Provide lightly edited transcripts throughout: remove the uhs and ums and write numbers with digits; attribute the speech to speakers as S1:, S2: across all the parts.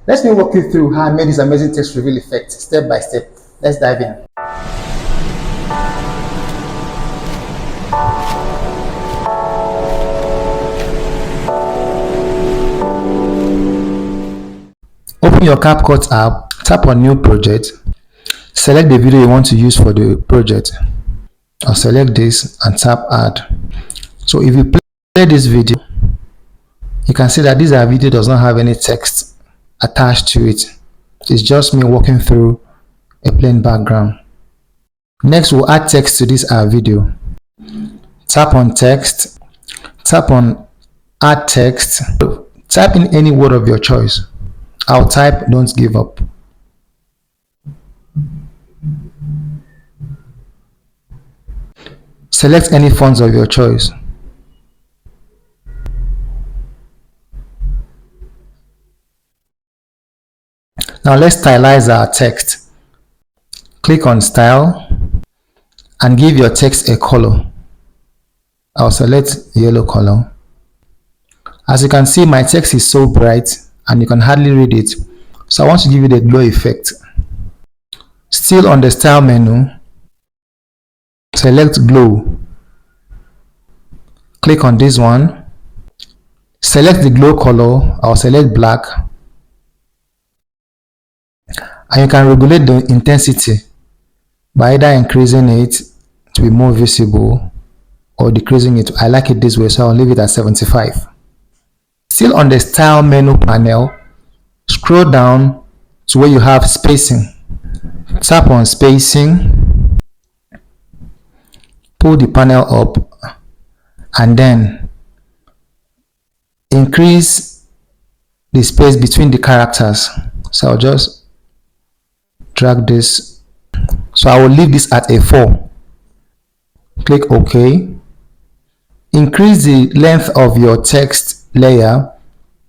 S1: Let me walk you through how I made this amazing text reveal effect step by step. Let's dive in. Open your CapCut app, tap on New Project, select the video you want to use for the project. I'll select this and tap Add. So if you play this video, you can see that this video does not have any text attached to it. It's just me walking through a plain background. Next, we'll add text to this video. Tap on Text, tap on Add Text, type in any word of your choice. I'll type "Don't give up." Select any fonts of your choice. Now let's stylize our text. Click on Style and give your text a color. I'll select yellow color. As you can see, my text is so bright and you can hardly read it, so I want to give it a glow effect. Still on the Style menu, select Glow. Click on this one. Select the glow color. I'll select black. And you can regulate the intensity by either increasing it to be more visible or decreasing it. I like it this way, so I'll leave it at 75. Still on the Style menu panel, scroll down to where you have spacing. Tap on Spacing, pull the panel up, and then increase the space between the characters. So I'll just drag this. So I will leave this at a 4. Click OK. Increase the length of your text layer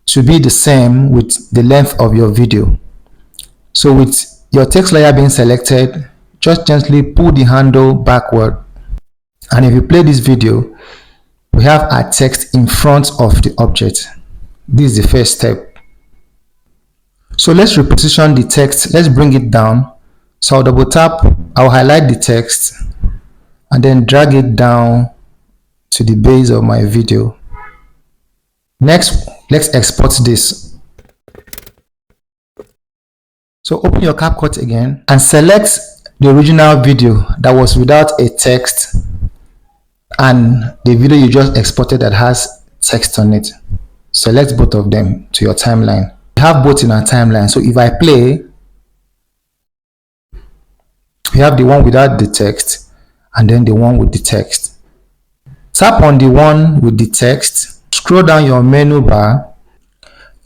S1: to be the same with the length of your video. So with your text layer being selected, just gently pull the handle backward. And if you play this video, we have our text in front of the object. This is the first step. So let's reposition the text. Let's bring it down. So I'll double tap, I'll highlight the text and then drag it down to the base of my video. Next, let's export this. So open your CapCut again and select the original video that was without a text and the video you just exported that has text on it. Select both of them to your timeline. We have both in our timeline. So if I play, we have the one without the text and then the one with the text. Tap on the one with the text, scroll down your menu bar,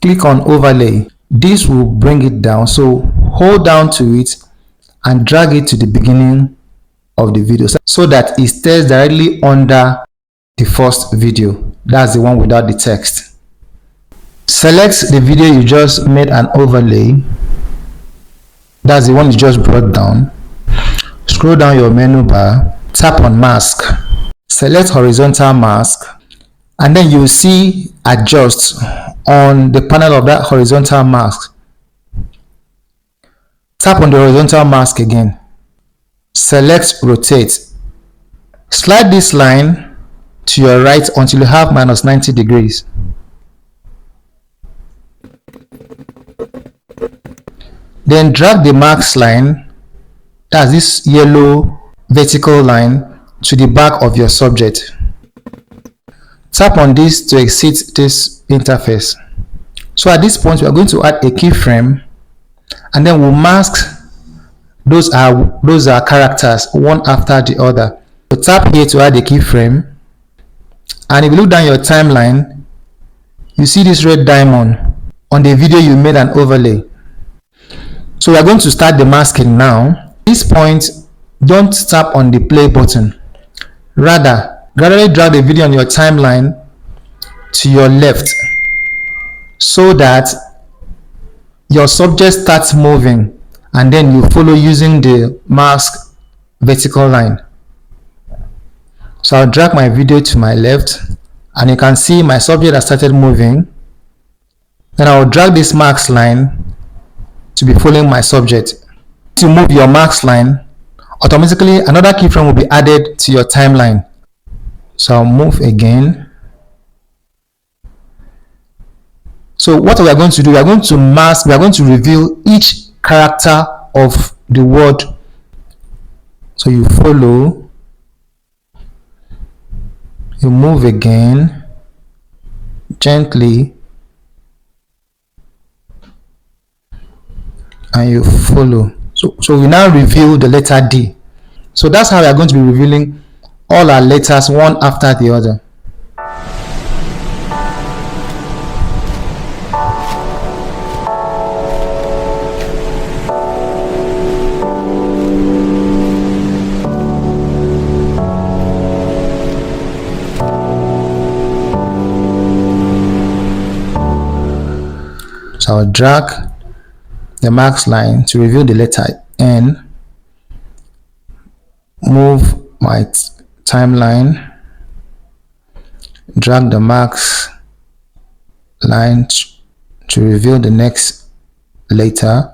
S1: click on Overlay. This will bring it down, so hold down to it and drag it to the beginning of the video so that it stays directly under the first video. That's the one without the text. Select the video you just made an overlay. That's the one you just brought down. Scroll down your menu bar, tap on Mask, select Horizontal Mask, and then you'll see Adjust on the panel of that horizontal mask. Tap on the horizontal mask again. Select Rotate. Slide this line to your right until you have -90 degrees. Then drag the mask line, that's this yellow vertical line, to the back of your subject. Tap on this to exit this interface. So at this point, we are going to add a keyframe, and then we'll mask those are characters one after the other. So tap here to add a keyframe, and if you look down your timeline, you see this red diamond on the video you made an overlay. So we are going to start the masking now. At this point, don't tap on the play button. Rather, gradually drag the video on your timeline to your left so that your subject starts moving and then you follow using the mask vertical line. So I'll drag my video to my left and you can see my subject has started moving. Then I'll drag this mask line to be following my subject. To move your max line, automatically another keyframe will be added to your timeline. So I'll move again. So what we are going to do, we are going to reveal each character of the word. So you follow, you move again, gently, and you follow. So we now reveal the letter D. So that's how we are going to be revealing all our letters one after the other. So I'll drag the max line to reveal the letter N, move my timeline, drag the max line to reveal the next letter,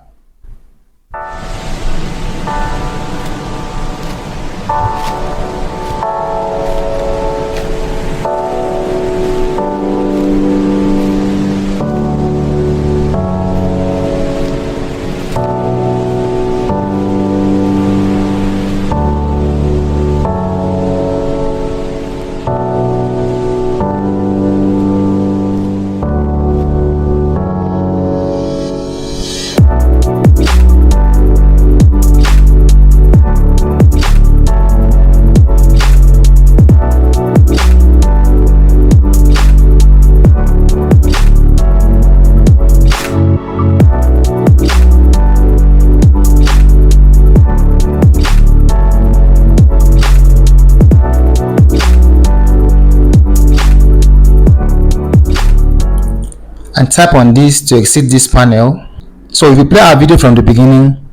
S1: and tap on this to exit this panel. So if you play our video from the beginning,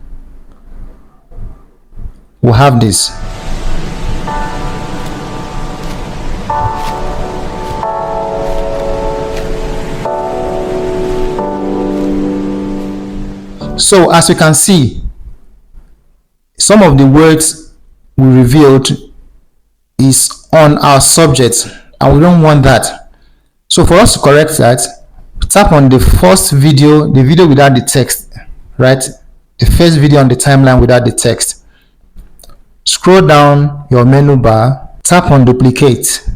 S1: we'll have this. So as you can see, some of the words we revealed is on our subject, and we don't want that. So for us to correct that, tap on the first video, the video without the text, right? The first video on the timeline without the text. Scroll down your menu bar, tap on duplicate.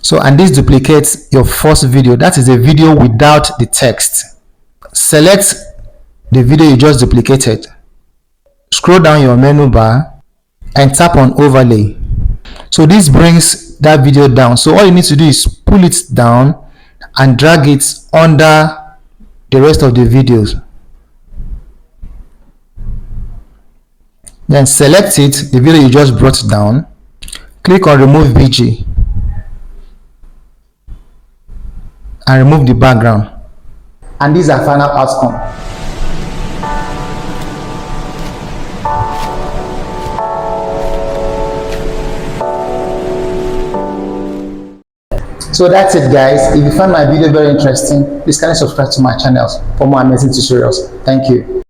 S1: So, and this duplicates your first video. That is a video without the text. Select the video you just duplicated. Scroll down your menu bar and tap on overlay. So this brings that video down. So all you need to do is pull it down and drag it under the rest of the videos. Then select it, the video you just brought down, click on remove VG and remove the background. And this is our final outcome. So that's it, guys. If you found my video very interesting, please kindly subscribe to my channel for more amazing tutorials. Thank you.